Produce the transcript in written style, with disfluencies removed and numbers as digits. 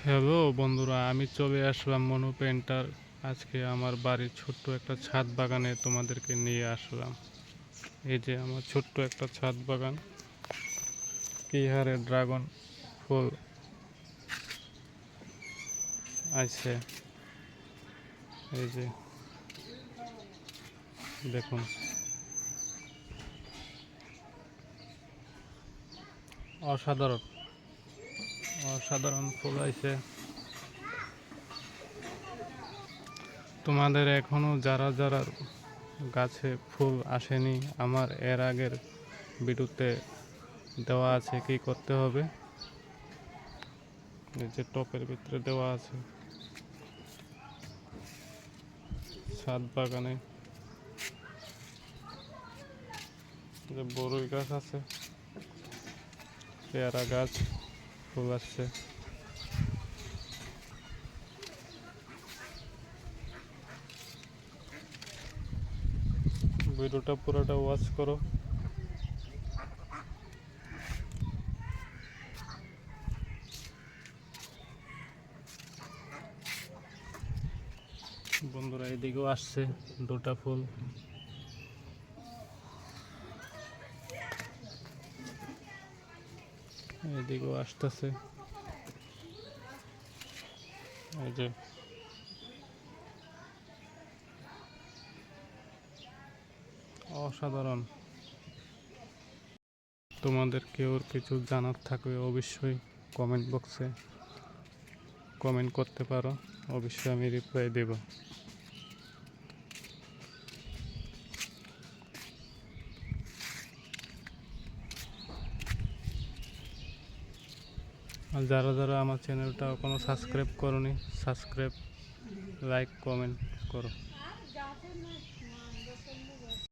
Hello বন্ধুরা, আমি চলে আসলাম মনু পেন্টার। আজকে আমার বাড়ির ছোট্ট একটা ছাদ বাগানে তোমাদেরকে নিয়ে আসলাম। এই যে আমার ছোট্ট একটা ছাদ বাগান, কি হারে ড্রাগন ফুল আছে। এই যে দেখুন, অসাধারণ অসাধারণ ফুল আছে। তোমাদের এখনো যারা যারা গাছে ফুল আসেনি, আমার এর আগের ভিডিওতে দেওয়া আছে কি করতে হবে। এই যে টপের ভিতরে দেওয়া আছে। ছাদ বাগানে যে বড়ই গাছ আছে, পেয়ারা গাছ, ফুল আসছে। ভিডিওটা পুরোটা ওয়াচ করো। বন্ধুরা এদিকেও আসছে দুটা ফুল। এদিকেও আসতেছে। এই যে অসাধারণ। তোমাদের কেউ কিছু জানার থাকলে অবশ্যই কমেন্ট বক্সে কমেন্ট করতে পারো, অবশ্যই আমি রিপ্লাই দেব। আর যারা যারা আমার চ্যানেলটা এখনো সাবস্ক্রাইব করোনি, সাবস্ক্রাইব, লাইক, কমেন্ট করো।